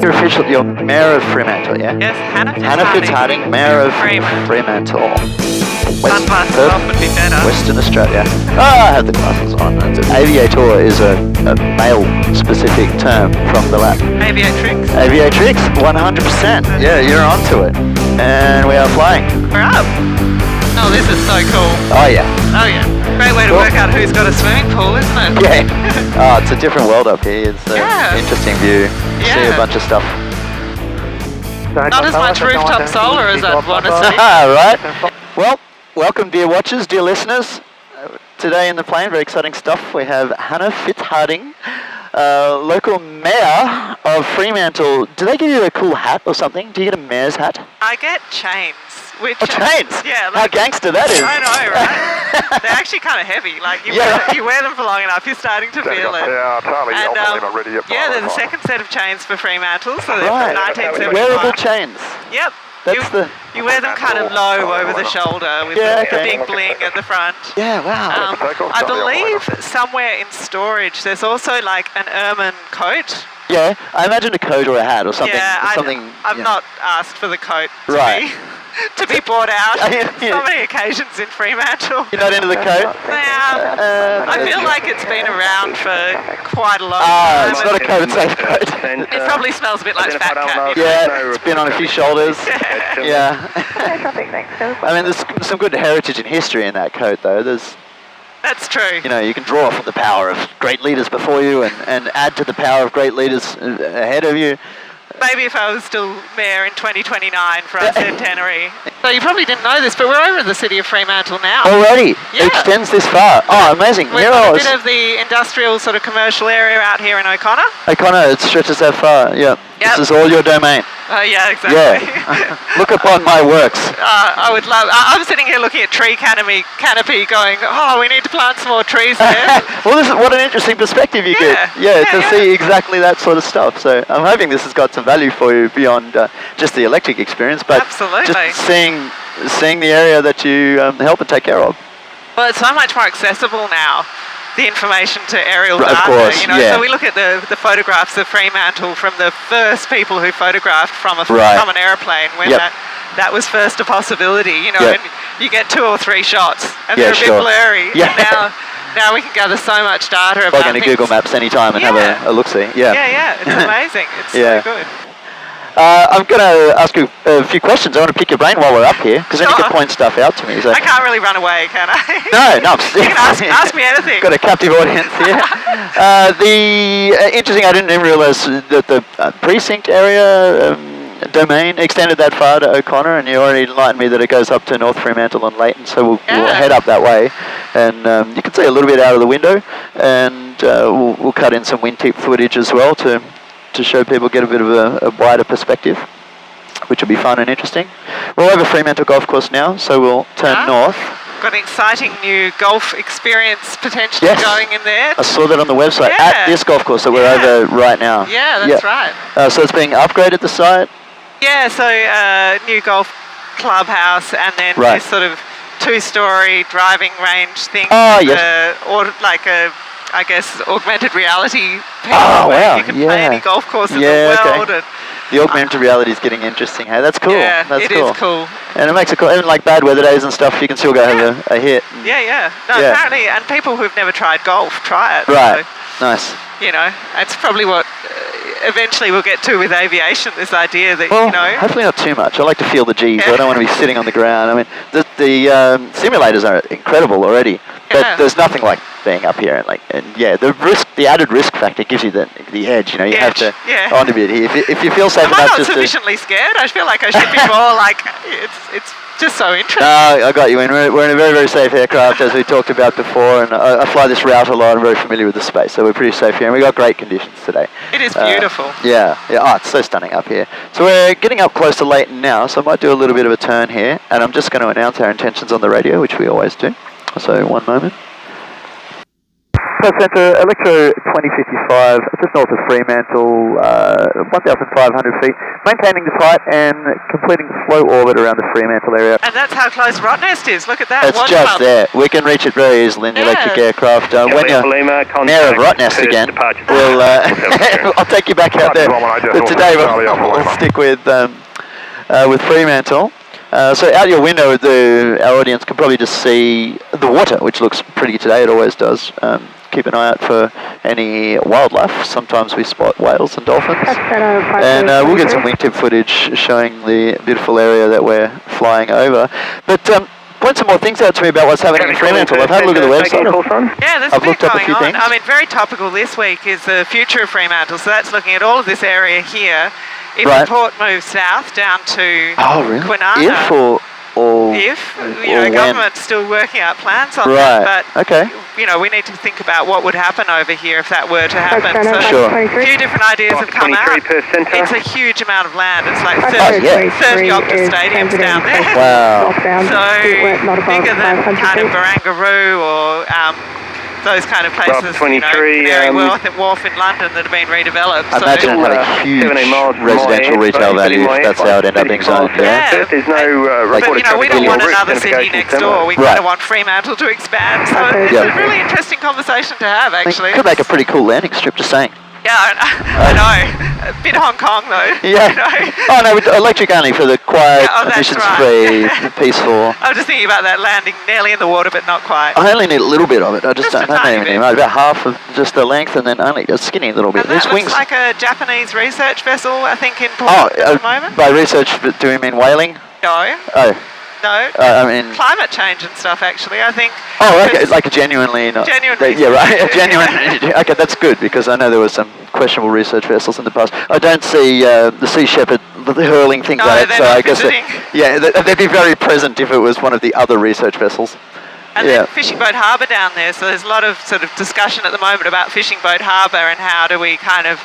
You're official, you're Mayor of Fremantle, yeah? Yes, Hannah Fitzhardinge, Mayor of Fremantle. Sunglasses off would be better. Western Australia. I have the glasses on. Aviator is a male-specific term from the Latin. Aviatrix. Aviatrix, 100%. Yeah, you're onto it. And we are flying. We're up. Oh, this is so cool. Oh, yeah. Oh, yeah. Great way to work out who's got a swimming pool, isn't it? Yeah. Oh, it's a different world up here. It's an interesting view. See a bunch of stuff. Not as much rooftop solar as I'd want to see. Right. Well, welcome, dear watchers, dear listeners. Today in the plane, very exciting stuff. We have Hannah Fitzhardinge, local mayor of Fremantle. Do they give you a cool hat or something? Do you get a mayor's hat? I get chains. Which chains? Yeah. How gangster that is. I know, right? They're actually kind of heavy. Like, you wear them for long enough, you're starting to feel it. Yeah, totally. And, there's a second set of chains for Fremantle, so they're from 1975. Wearable chains. Yep. That's you wear them kind of low over the shoulder with the big bling at the front. Yeah, wow. I believe somewhere in storage there's also like an ermine coat. Yeah, I imagine a coat or a hat or something. Yeah, I've not asked for the coat to be bought out. So many occasions in Fremantle. You're not into the coat? I feel like it's been around for quite a long time. It's not a COVID-safe coat. It probably smells a bit like Fat Cat. Yeah, it's been on a few shoulders. Yeah. I mean, there's some good heritage and history in that coat, though. That's true. You know, you can draw from the power of great leaders before you and add to the power of great leaders ahead of you. Maybe if I was still mayor in 2029 for our centenary. So you probably didn't know this, but we're over in the city of Fremantle now. Already? Yeah. It extends this far. Oh, amazing. We've got a bit of the industrial sort of commercial area out here in O'Connor. O'Connor, it stretches that far, yeah. This is all your domain. Yeah, exactly. Yeah. Look upon my works. I would love... I'm sitting here looking at tree canopy going, oh, we need to plant some more trees there. Well, what an interesting perspective you get. To see exactly that sort of stuff. So I'm hoping this has got some value for you beyond just the electric experience, but just seeing the area that you help and take care of. Well, it's so much more accessible now. The information to aerial data, of course, So we look at the photographs of Fremantle from the first people who photographed from an airplane when that was first a possibility, and you get 2 or 3 shots and they're a bit blurry. And now we can gather so much data about things. Google Maps anytime and have a look-see. Yeah, it's amazing. It's so good. I'm going to ask you a few questions. I want to pick your brain while we're up here, because then you can point stuff out to me. So. I can't really run away, can I? No. You can ask me anything. Got a captive audience here. Interesting, I didn't realise that the precinct area domain extended that far to O'Connor, and you already enlightened me that it goes up to North Fremantle and Leighton, so we'll head up that way. And you can see a little bit out of the window, and we'll cut in some wingtip footage as well to show people, get a bit of a wider perspective, which will be fun and interesting. We're over Fremantle Golf Course now, so we'll turn north. Got an exciting new golf experience potentially going in there. I saw that on the website at this golf course that we're over right now. Yeah, that's right. So it's being upgraded, the site? Yeah, so new golf clubhouse and then this sort of 2-story driving range thing. Or like a, I guess, augmented reality where you can play any golf course in the world. And the augmented reality is getting interesting. Hey, that's cool. Yeah, that's cool. Is cool. And it makes it cool. Even like bad weather days and stuff, you can still go have a hit. Apparently, and people who've never tried golf, try it. Right. So, nice. It's probably what eventually we'll get to with aviation, this idea that, hopefully not too much. I like to feel the G's. I don't want to be sitting on the ground. I mean, the simulators are incredible already, but there's nothing like being up here. The added risk factor gives you the edge. You have to on a bit here. If you feel safe enough, I'm not sufficiently scared. I feel like I should be more like it's just so interesting. No, I got you in. We're in a very, very safe aircraft, as we talked about before, and I fly this route a lot. I'm very familiar with the space, so we're pretty safe here, and we've got great conditions today. It is beautiful. It's so stunning up here. So we're getting up close to Leighton now, so I might do a little bit of a turn here, and I'm just going to announce our intentions on the radio, which we always do. So, one moment. Centre, Electro 2055, just north of Fremantle, 1,500 feet, maintaining this height and completing slow orbit around the Fremantle area. And that's how close Rottnest is, look at that. It's just there. We can reach it very easily in the electric aircraft. When you're Mayor of Rottnest again, we'll, I'll take you back out there. But today we'll stick with Fremantle. So out your window, our audience can probably just see the water, which looks pretty today. It always does. Keep an eye out for any wildlife. Sometimes we spot whales and dolphins. And we'll get some wingtip footage showing the beautiful area that we're flying over. But point some more things out to me about what's happening in Fremantle. I've had a look at the website. Yeah, there's a bit going on. I mean, very topical this week is the future of Fremantle. So that's looking at all of this area here. If the port moves south down to Kwinana. If government's still working out plans on that, but we need to think about what would happen over here if that were to happen. So a few different ideas have come out. It's a huge amount of land. It's like 30 Optus stadiums down there. Wow. So bigger than kind of Barangaroo or those kind of places, Canary Wharf in London that have been redeveloped. I imagine it had a huge residential retail value if that's how it ended up being zoned. Yeah. There's no but we don't want another city next door. We kind of want Fremantle to expand. So it's a really interesting conversation to have, actually. Could make a pretty cool landing strip, just saying. Yeah, I know. A bit Hong Kong, though. Yeah. Oh, no, electric only for the quiet, emissions-free, peaceful. I was just thinking about that landing nearly in the water, but not quite. I only need a little bit of it. I just don't even need about half of just the length and then only a skinny little bit. And that looks like a Japanese research vessel, I think, in port at the moment. By research, do you mean whaling? No. Oh. No, I mean climate change and stuff. Actually, I think. Oh, okay, like a genuinely. Yeah, right. A genuine. Okay, that's good because I know there were some questionable research vessels in the past. I don't see the Sea Shepherd hurling things at it, so I guess they'd be very present if it was one of the other research vessels. And then Fishing Boat Harbour down there. So there's a lot of sort of discussion at the moment about Fishing Boat Harbour and how do we kind of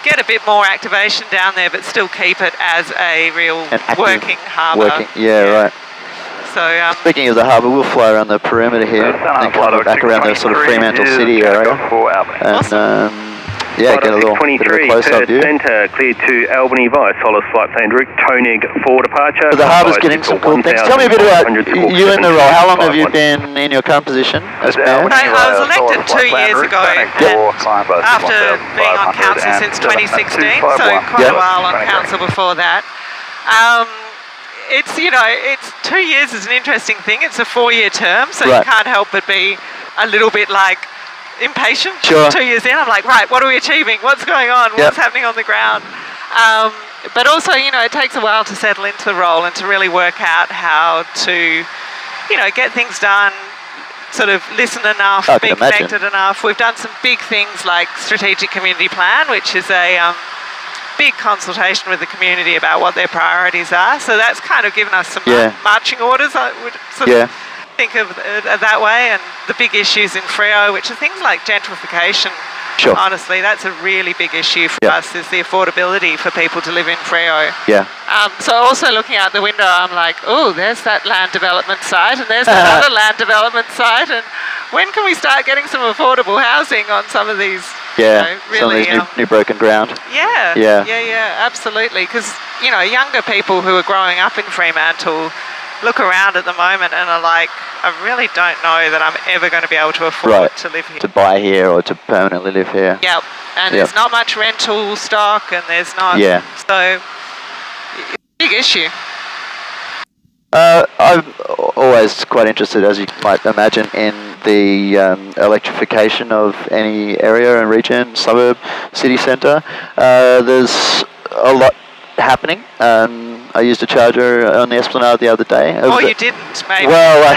get a bit more activation down there, but still keep it as a real working harbour. Right. So, speaking of the harbour, we'll fly around the perimeter here and then come back around the sort of Fremantle City area. And get a little bit of a close-up view. Centre cleared to Albany via Solis flight planned route, Konig for departure. So the harbour's getting some cool things. Tell me a bit about you in the role. How long have you been in your current position as mayor? I was elected 2 years ago after being on council since 2016, so quite a while on council before that. It's 2 years is an interesting thing. It's a 4-year term, so you can't help but be a little bit like impatient. Sure. 2 years in, I'm like, right, what are we achieving? What's going on? What's happening on the ground? But also, it takes a while to settle into the role and to really work out how to, get things done, sort of listen enough, be connected enough. We've done some big things like Strategic Community Plan, which is a big consultation with the community about what their priorities are. So that's kind of given us some marching orders, I would sort of think of it that way. And the big issues in Freo, which are things like gentrification. Sure. Honestly, that's a really big issue for us, is the affordability for people to live in Freo. Yeah. So also looking out the window, I'm like, oh, there's that land development site, and there's that other land development site, and when can we start getting some affordable housing on some of these? Really, some of these new broken ground. Yeah, absolutely. Because younger people who are growing up in Fremantle look around at the moment and are like, I really don't know that I'm ever going to be able to afford to live here. To buy here or to permanently live here. Yep. And there's not much rental stock, and there's not. Yeah. So, it's a big issue. I'm always quite interested, as you might imagine, in the electrification of any area and region, suburb, city centre. There's a lot happening. I used a charger on the Esplanade the other day. You didn't, maybe. Well,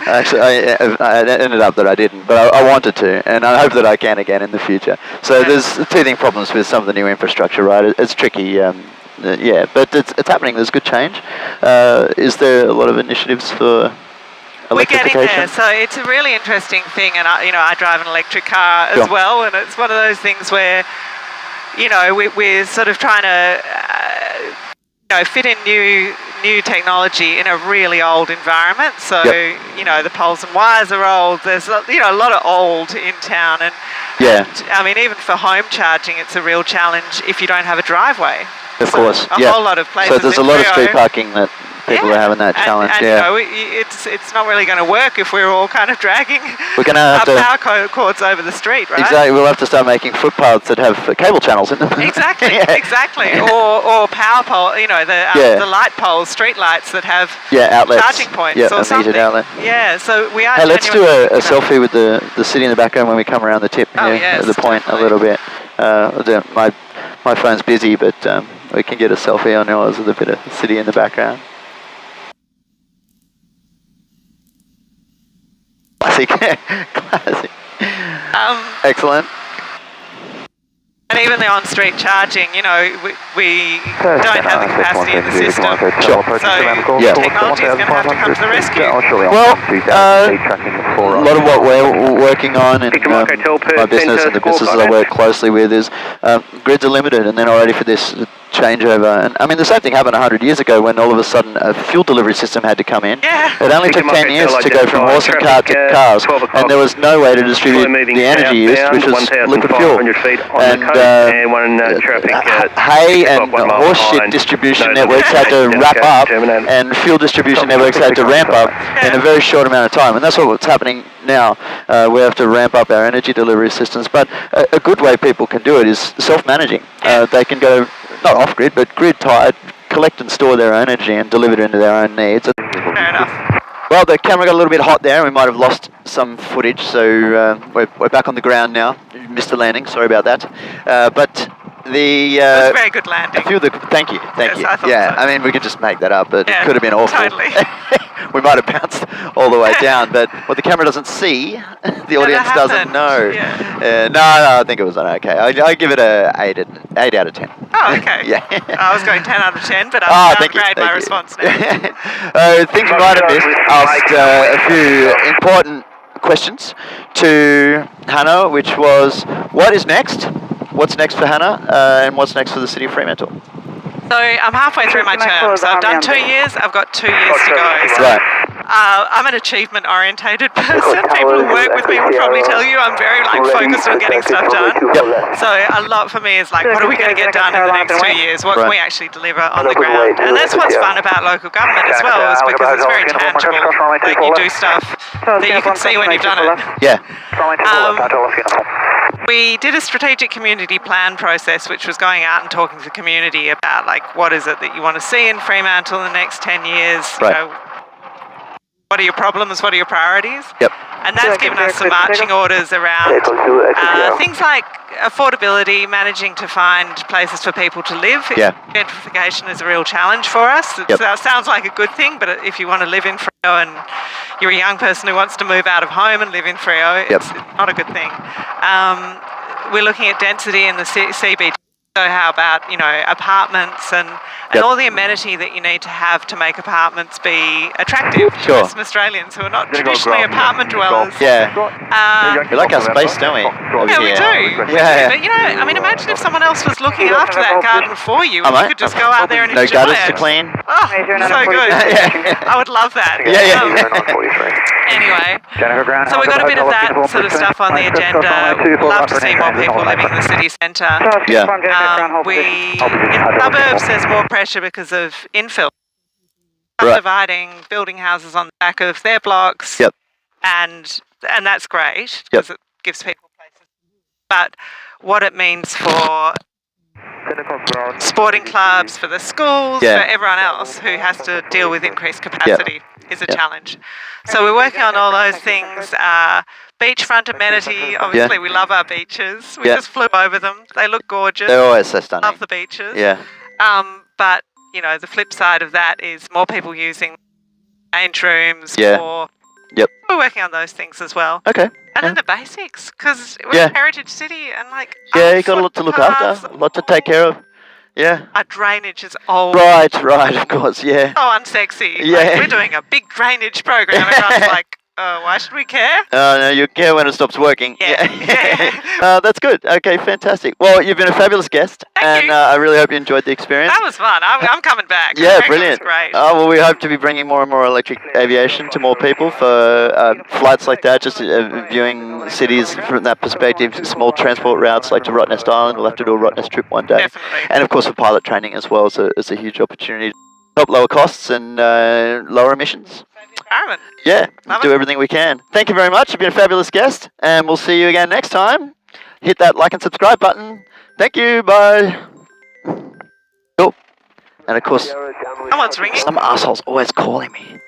actually, I ended up that I didn't, but I wanted to, and I hope that I can again in the future. So there's teething problems with some of the new infrastructure, right? It's tricky. But it's happening. There's good change. Is there a lot of initiatives for electrification? We're getting there. So it's a really interesting thing, and I drive an electric car as well, and it's one of those things where, we're sort of trying to fit in new technology in a really old environment. So, the poles and wires are old. There's, a lot of old in town. And, I mean, even for home charging, it's a real challenge if you don't have a driveway. Of course, a whole lot of places. So there's a lot of street parking that people are having that challenge. It's not really going to work if we're all kind of dragging we're going to have power cords over the street, right? Exactly. We'll have to start making footpaths that have cable channels in them. Exactly. Exactly. Or power pole. The light poles, street lights that have outlets, charging points or something. Outlet. Yeah. So we are. Hey, let's do a selfie with the city in the background when we come around the tip here, the point a little bit. My phone's busy, but we can get a selfie on yours with a bit of city in the background. Classic. Classic. Excellent. And even the on-street charging, we don't have the capacity in the system. Sure. So technology is going to have to come to the rescue. Well, a lot of what we're working on in my business and the businesses I work closely with is grids are limited and they're not ready for this changeover. And I mean, the same thing happened 100 years ago when all of a sudden a fuel delivery system had to come in. Yeah. It only took 10 years to go from horse and cart to cars, and there was no way to distribute the energy used, which was liquid fuel. And hay and horse shit distribution networks had to wrap up, and fuel distribution networks had to ramp up in a very short amount of time. And that's what's happening now. We have to ramp up our energy delivery systems. But a good way people can do it is self-managing. They can go not off-grid, but grid-tied, collect and store their own energy and deliver it into their own needs. Fair enough. Well, the camera got a little bit hot there and we might have lost some footage, so we're back on the ground now. Missed the landing, sorry about that. But the... it was a very good landing. Thank you. I thought so. I mean, we could just make that up, but it could have been awful. Totally. We might have bounced all the way down, but what the camera doesn't see, the audience doesn't know. Yeah. No, I think it was okay. I give it a 8 out of 10. Oh, okay. Yeah. I was going 10 out of 10, but I'll downgrade my response now. Things you might have missed, asked a few important questions to Hannah, which was, what is next? What's next for Hannah, and what's next for the city of Fremantle? So I'm halfway through my term. So I've done 2 years. I've got 2 years to go. So right. I'm an achievement-orientated person. People who work with me will probably tell you I'm very focused on getting stuff done. Yep. So a lot for me is what are we going to get done in the next 2 years? What can we actually deliver on the ground? And that's what's fun about local government as well, is because it's very tangible. You do stuff that you can see when you've done it. Yeah. We did a strategic community plan process, which was going out and talking to the community about what is it that you want to see in Fremantle in the next 10 years. Right. What are your problems? What are your priorities? Yep. And that's given us some marching orders around things like affordability, managing to find places for people to live. Yeah. Gentrification is a real challenge for us. It sounds like a good thing, but if you want to live in Freo and you're a young person who wants to move out of home and live in Freo, it's not a good thing. We're looking at density in the CBD. So how about, apartments and all the amenity that you need to have to make apartments be attractive to Western Australians who are not traditionally apartment dwellers. Yeah. We like our space, don't we? Yeah, we do. Yeah. But, imagine if someone else was looking after that garden for you and you could just go out there and enjoy it. No gutters to clean. Oh, so good. I would love that. Anyway, so we've got a bit of that sort of stuff on the agenda. We'd love to see more people living in the city centre. Yeah. In suburbs, there's more pressure because of infill. Subdividing, building houses on the back of their blocks. Yep. And that's great because it gives people places. But what it means for sporting clubs, for the schools, for everyone else who has to deal with increased capacity is a challenge. So we're working on all those things. Beachfront amenity, obviously we love our beaches. We just flew over them. They look gorgeous. They're always so stunning. Love the beaches. Yeah. But, the flip side of that is more people using change rooms. Yeah. We're working on those things as well. Okay. And then the basics, because we're a heritage city and you got a lot to look after, a lot to take care of. Yeah. Our drainage is old. Right, of course, yeah. So unsexy. Yeah. We're doing a big drainage program. Everyone's like, Why should we care? No, you care when it stops working. Yeah. That's good. Okay, fantastic. Well, you've been a fabulous guest, Thank you. I really hope you enjoyed the experience. That was fun. I'm coming back. Yeah, brilliant. That was great. Well, we hope to be bringing more and more electric aviation to more people for flights like that, just viewing cities from that perspective, small transport routes like to Rottnest Island. We'll have to do a Rottnest trip one day. Definitely. And of course for pilot training as well, so it's a huge opportunity to help lower costs and lower emissions. Aaron. Yeah, do everything we can. Thank you very much. You've been a fabulous guest, and we'll see you again next time. Hit that like and subscribe button. Thank you. Bye. Cool. And of course, Someone's ringing. some asshole's always calling me.